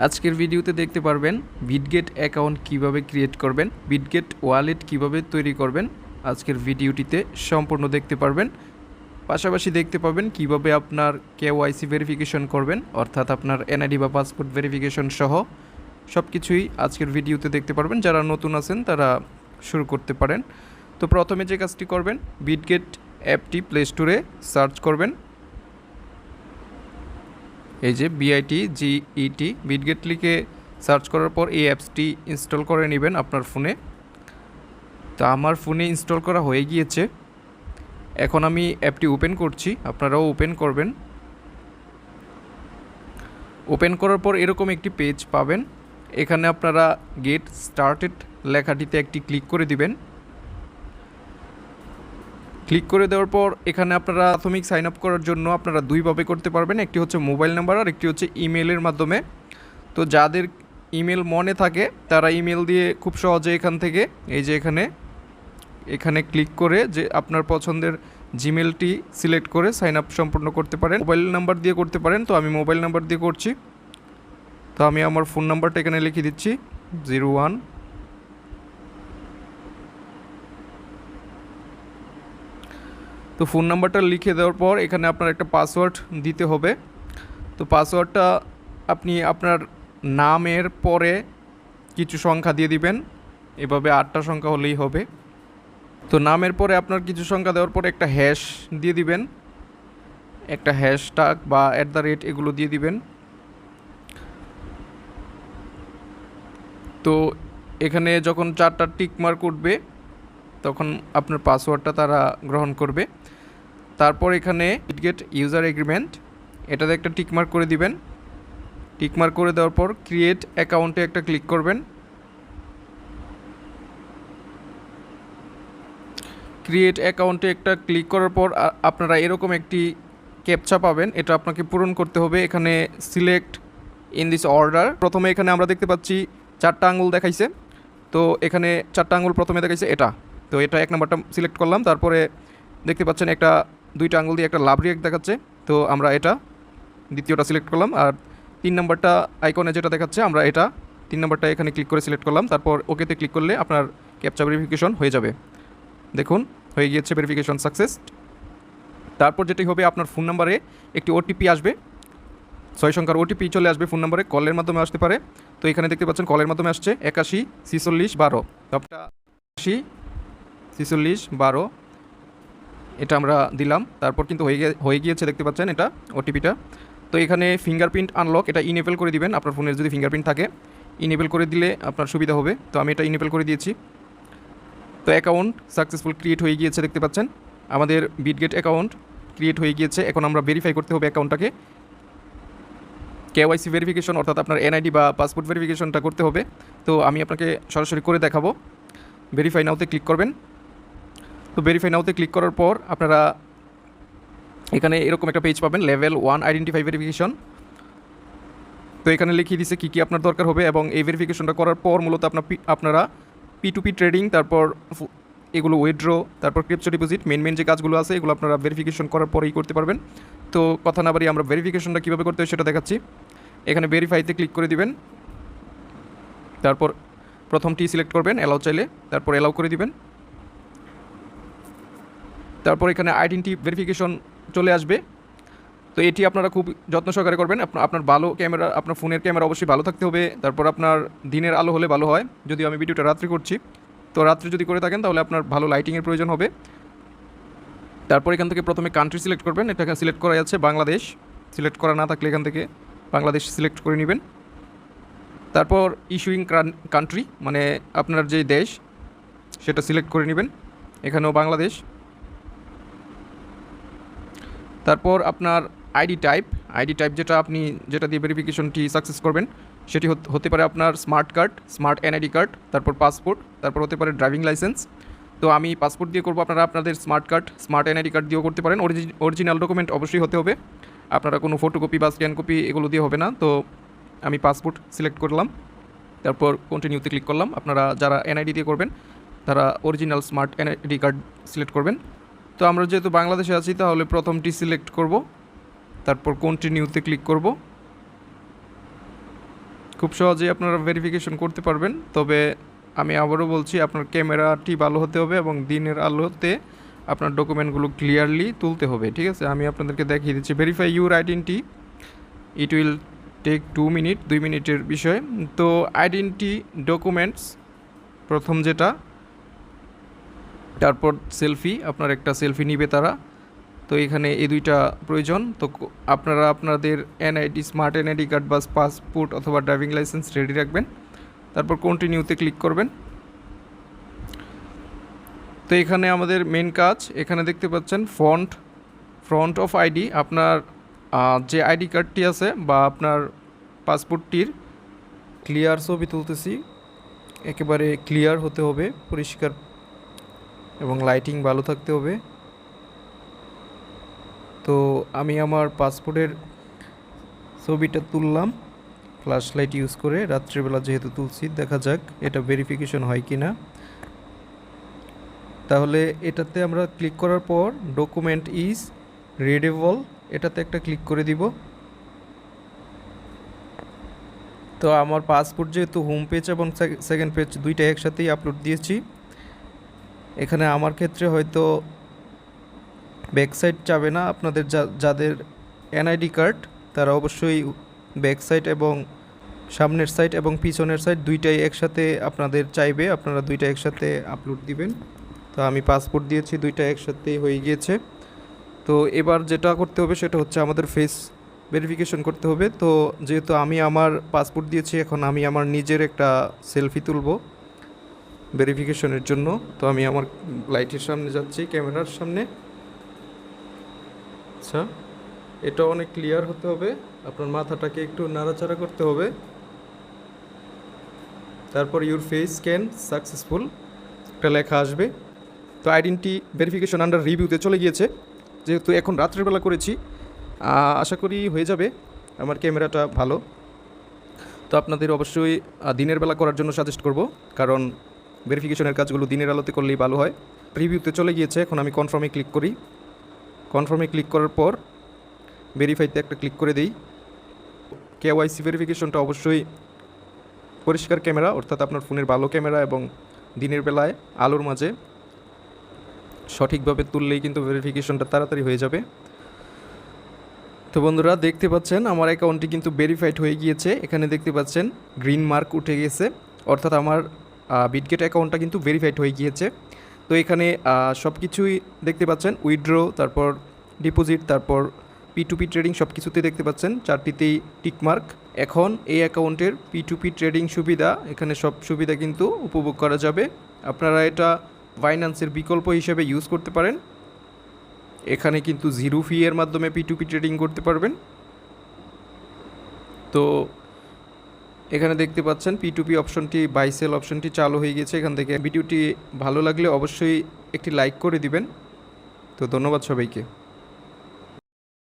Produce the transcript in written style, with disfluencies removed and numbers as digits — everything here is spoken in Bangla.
আজকের ভিডিওতে দেখতে পারবেন বিটগেট অ্যাকাউন্ট কিভাবে ক্রিয়েট করবেন, বিটগেট ওয়ালেট কিভাবে তৈরি করবেন। আজকের ভিডিওটিতে সম্পূর্ণ দেখতে পারবেন। পাশাপাশি দেখতে পাবেন কিভাবে আপনার KYC ভেরিফিকেশন করবেন, অর্থাৎ আপনার এনআইডি বা পাসপোর্ট ভেরিফিকেশন সহ সব কিছুই আজকের ভিডিওতে দেখতে পারবেন। যারা নতুন আছেন তারা শুরু করতে পারেন। তো প্রথমে যে কাজটি করবেন, বিটগেট অ্যাপটি প্লে স্টোরে সার্চ করবেন। এই যে BITGET বিটগেট লিখে সার্চ করার পর এই অ্যাপসটি ইনস্টল করে নেবেন আপনার ফোনে। তো আমার ফোনে ইনস্টল করা হয়ে গিয়েছে। এখন আমি অ্যাপটি ওপেন করছি, আপনারাও ওপেন করবেন। ওপেন করার পর এরকম একটি পেজ পাবেন। এখানে আপনারা গেট স্টার্টেড লেখাটিতে একটি ক্লিক করে দিবেন। ক্লিক করে দেওয়ার পর এখানে আপনারা প্রাথমিক সাইন আপ করার জন্য আপনারা দুইভাবে করতে পারবেন, একটি হচ্ছে মোবাইল নাম্বার আর একটি হচ্ছে ইমেলের মাধ্যমে। তো যাদের ইমেল মনে থাকে তারা ইমেল দিয়ে খুব সহজে এখান থেকে এই যে এখানে ক্লিক করে যে আপনার পছন্দের জিমেলটি সিলেক্ট করে সাইন আপ সম্পূর্ণ করতে পারেন। মোবাইল নাম্বার দিয়ে করতে পারেন, তো আমি মোবাইল নাম্বার দিয়ে করছি। তো আমি আমার ফোন নাম্বারটা এখানে লিখে দিচ্ছি 01। তো ফোন নাম্বারটা লিখে দেওয়ার পর এখানে আপনার একটা পাসওয়ার্ড দিতে হবে। তো পাসওয়ার্ডটা আপনি আপনার নামের পরে কিছু সংখ্যা দিয়ে দিবেন, এভাবে 8টা সংখ্যা হলেই হবে। তো নামের পরে আপনার কিছু সংখ্যা দেওয়ার পরে একটা হ্যাশ দিয়ে দিবেন, একটা হ্যাশট্যাগ বা @ এগুলো দিয়ে দিবেন। তো এখানে যখন 4টা টিক মার্ক উঠবে তখন আপনার পাসওয়ার্ডটা তারা গ্রহণ করবে। তারপর এখানে বিটগেট ইউজার এগ্রিমেন্ট এটাতে একটা টিকমার্ক করে দিবেন। টিকমার্ক করে দেওয়ার পর ক্রিয়েট অ্যাকাউন্টে একটা ক্লিক করবেন। ক্রিয়েট অ্যাকাউন্টে একটা ক্লিক করার পর আপনারা এরকম একটি ক্যাপচা পাবেন, এটা আপনাকে পূরণ করতে হবে। এখানে সিলেক্ট ইন দিস অর্ডার, প্রথমে এখানে আমরা দেখতে পাচ্ছি 4টা আঙুল দেখাইছে। তো এখানে 4টা আঙুল প্রথমে দেখাইছে এটা, তো এটা 1 নাম্বারটা সিলেক্ট করলাম। তারপরে দেখতে পাচ্ছেন একটা 2টা আঙুল দিয়ে একটা লাভ রিয়েক্ট দেখাচ্ছে, তো আমরা এটা দ্বিতীয়টা সিলেক্ট করলাম। আর 3 নাম্বারটা আইকনে যেটা দেখাচ্ছে আমরা এটা 3 নাম্বারটা এখানে ক্লিক করে সিলেক্ট করলাম। তারপর ওকেতে ক্লিক করলে আপনার ক্যাপচা ভেরিফিকেশন হয়ে যাবে। দেখুন হয়ে গিয়েছে ভেরিফিকেশন সাকসেস। তারপর যেটি হবে, আপনার ফোন নাম্বারে একটি OTP আসবে, 6 সংখ্যার OTP চলে আসবে ফোন নাম্বারে, কলের মাধ্যমে আসতে পারে। তো এখানে দেখতে পাচ্ছেন কলের মাধ্যমে আসছে 81 46 12, তবটা 80 46 12 এটা আমরা দিলাম। তারপর কিন্তু হয়ে গিয়েছে দেখতে পাচ্ছেন এটা OTPটা। তো এখানে ফিঙ্গারপ্রিন্ট আনলক এটা ইনেবল করে দিবেন, আপনার ফোনের যদি ফিঙ্গারপ্রিন্ট থাকে ইনেবল করে দিলে আপনার সুবিধা হবে। তো আমি এটা ইনেবল করে দিয়েছি। তো অ্যাকাউন্ট সাকসেসফুল ক্রিয়েট হয়ে গিয়েছে, দেখতে পাচ্ছেন আমাদের বিটগেট অ্যাকাউন্ট ক্রিয়েট হয়ে গিয়েছে। এখন আমরা ভেরিফাই করতে হবে অ্যাকাউন্টটাকে, KYC ভেরিফিকেশন অর্থাৎ আপনার এনআইডি বা পাসপোর্ট ভেরিফিকেশনটা করতে হবে। তো আমি আপনাকে সরাসরি করে দেখাবো। ভেরিফাই নাওতে ক্লিক করবেন। তো ভেরিফাই নাওতে ক্লিক করার পর আপনারা এখানে এরকম একটা পেজ পাবেন, লেভেল 1 আইডেন্টিফাই ভেরিফিকেশন। তো এখানে লিখিয়ে দিচ্ছে কী কী আপনার দরকার হবে, এবং এই ভেরিফিকেশনটা করার পর মূলত আপনারা P2P ট্রেডিং, তারপর এগুলো উইথড্র, তারপর ক্রিপ্টো ডিপোজিট, মেন যে কাজগুলো আছে এগুলো আপনারা ভেরিফিকেশন করার পরেই করতে পারবেন। তো কথা না বাড়িয়ে আমরা ভেরিফিকেশনটা কীভাবে করতে হয় সেটা দেখাচ্ছি। এখানে ভেরিফাইতে ক্লিক করে দিবেন। তারপর প্রথমটি সিলেক্ট করবেন, অ্যালাউ চাইলে, তারপর অ্যালাউ করে দিবেন। তারপর এখানে আইডেন্টি ভেরিফিকেশন চলে আসবে। তো এটি আপনারা খুব যত্ন সহকারে করবেন। আপনার ভালো ক্যামেরা, আপনার ফোনের ক্যামেরা অবশ্যই ভালো থাকতে হবে। তারপর আপনার দিনের আলো হলে ভালো হয়, যদিও আমি ভিডিওটা রাত্রে করছি। তো রাত্রে যদি করে থাকেন তাহলে আপনার ভালো লাইটিংয়ের প্রয়োজন হবে। তারপর এখান থেকে প্রথমে কান্ট্রি সিলেক্ট করবেন, এটা সিলেক্ট করা যাচ্ছে বাংলাদেশ, সিলেক্ট করা না থাকলে এখান থেকে বাংলাদেশ সিলেক্ট করে নেবেন। তারপর ইস্যুইং কান্ট্রি মানে আপনার যে দেশ সেটা সিলেক্ট করে নেবেন, এখানেও বাংলাদেশ। তারপর আপনার আইডি টাইপ যেটা দিয়ে ভেরিফিকেশনটি সাকসেস করবেন সেটি হতে পারে আপনার smart card, smart NID card, তারপর পাসপোর্ট, তারপর হতে পারে ড্রাইভিং লাইসেন্স। তো আমি পাসপোর্ট দিয়ে করবো, আপনারা আপনাদের smart card, smart NID card দিয়েও করতে পারেন। অরিজিনাল ডকুমেন্ট অবশ্যই হতে হবে, আপনারা কোনো ফটোকপি বা স্ক্যান কপি এগুলো দিয়ে হবে না। তো আমি পাসপোর্ট সিলেক্ট করলাম, তারপর কন্টিনিউতে ক্লিক করলাম। আপনারা যারা এনআইডি দিয়ে করবেন তারা original smart NID card select করবেন। তো আমরা যেহেতু বাংলাদেশে আছি তাহলে প্রথমটি সিলেক্ট করব, তারপর কন্টিনিউতে ক্লিক করব। খুব সহজেই আপনারা ভেরিফিকেশন করতে পারবেন। তবে আমি আবারও বলছি, আপনার ক্যামেরাটি ভালো হতে হবে এবং দিনের আলোতে আপনার ডকুমেন্টগুলো ক্লিয়ারলি তুলতে হবে, ঠিক আছে? আমি আপনাদেরকে দেখিয়ে দিচ্ছি। Verify your identity, it will take 2 minute, 2 মিনিটের বিষয়। তো আইডেন্টি ডকুমেন্টস প্রথম যেটা, তারপর সেলফি, আপনার একটা সেলফি নিবে তারা। তো এখানে এই দুইটা প্রয়োজন। তো আপনারা আপনাদের এনআইডি, স্মার্ট এনআইডি কার্ড বা পাসপোর্ট অথবা ড্রাইভিং লাইসেন্স রেডি রাখবেন। তারপর কন্টিনিউতে ক্লিক করবেন। তো এখানে আমাদের মেন কাজ, এখানে দেখতে পাচ্ছেন ফ্রন্ট অফ আইডি, আপনার যে আইডি কার্ডটি আছে বা আপনার পাসপোর্টটির ক্লিয়ার ছবি তুলতেছি। একেবারে ক্লিয়ার হতে হবে, পরিষ্কার এবং লাইটিং ভালো থাকতে হবে। তো আমি আমার পাসপোর্টের ছবিটা তুললাম ফ্ল্যাশ লাইট ইউজ করে, রাত্রিবেলা যেহেতু তুলছি। দেখা যাক এটা ভেরিফিকেশন হয় কি না। তাহলে এটাতে আমরা ক্লিক করার পর ডকুমেন্ট ইজ রিডেবল, এটাতে একটা ক্লিক করে দিব। তো আমার পাসপোর্ট যেহেতু হোম পেজ এবং সেকেন্ড পেজ দুইটা একসাথেই আপলোড দিয়েছি, এখানে আমার ক্ষেত্রে হয়তো ব্যাক সাইড চাবে না। আপনাদের যাদের এনআইডি কার্ড তারা অবশ্যই ব্যাক সাইড এবং সামনের সাইড এবং পিছনের সাইড দুইটাই একসাথে আপনাদের চাইবে, আপনারা দুইটা একসাথে আপলোড দিবেন। তো আমি পাসপোর্ট দিয়েছি, দুইটা একসাথেই হয়ে গিয়েছে। তো এবার যেটা করতে হবে সেটা হচ্ছে আমাদের ফেস ভেরিফিকেশন করতে হবে। তো যেহেতু আমি আমার পাসপোর্ট দিয়েছি, এখন আমি আমার নিজের একটা সেলফি তুলব ভেরিফিকেশনের জন্য। তো আমি আমার লাইটের সামনে যাচ্ছি, ক্যামেরার সামনে। আচ্ছা, এটা অনেক ক্লিয়ার হতে হবে, আপনার মাথাটাকে একটু নাড়াচাড়া করতে হবে। তারপর ইউর ফেস স্ক্যান সাকসেসফুল একটা লেখা আসবে। তো আইডেন্টি ভেরিফিকেশন আন্ডার রিভিউতে চলে গিয়েছে। যেহেতু এখন রাত্রেবেলা করেছি, আশা করি হয়ে যাবে। আমার ক্যামেরাটা ভালো। তো আপনাদের অবশ্যই দিনের বেলা করার জন্য সাজেস্ট করব, কারণ ভেরিফিকেশনের কাজগুলো দিনের আলোতে করলেই ভালো হয়। রিভিউতে চলে গিয়েছে, এখন আমি কনফার্মে ক্লিক করি। কনফার্মে ক্লিক করার পর ভেরিফাইতে একটা ক্লিক করে দিই। KYC ভেরিফিকেশনটা অবশ্যই পরিষ্কার ক্যামেরা, অর্থাৎ আপনার ফোনের ভালো ক্যামেরা এবং দিনের বেলায় আলোর মাঝে সঠিকভাবে তুললেই কিন্তু ভেরিফিকেশনটা তাড়াতাড়ি হয়ে যাবে। তো বন্ধুরা দেখতে পাচ্ছেন আমার অ্যাকাউন্টটি কিন্তু ভেরিফাইড হয়ে গিয়েছে। এখানে দেখতে পাচ্ছেন গ্রিন মার্ক উঠে গেছে, অর্থাৎ আমার বিটগেট অ্যাকাউন্টটা কিন্তু ভেরিফাইড হয়ে গিয়েছে। তো এখানে সব কিছুই দেখতে পাচ্ছেন, উইথড্র, তারপর ডিপোজিট, তারপর P2P ট্রেডিং, সব কিছুতেই দেখতে পাচ্ছেন চারটিতেই টিকমার্ক। এখন এই অ্যাকাউন্টের P2P ট্রেডিং সুবিধা, এখানে সব সুবিধা কিন্তু উপভোগ করা যাবে। আপনারা এটা বাইন্যান্সের বিকল্প হিসেবে ইউজ করতে পারেন। এখানে কিন্তু জিরো ফি এর মাধ্যমে P2P ট্রেডিং করতে পারবেন। তো এখানে দেখতে পাচ্ছেন P2P অপশনটি, বাই সেল অপশনটি চালু হয়ে গেছে। এখান থেকে ভিডিওটি ভালো লাগলে অবশ্যই একটি লাইক করে দিবেন। তো ধন্যবাদ সবাইকে।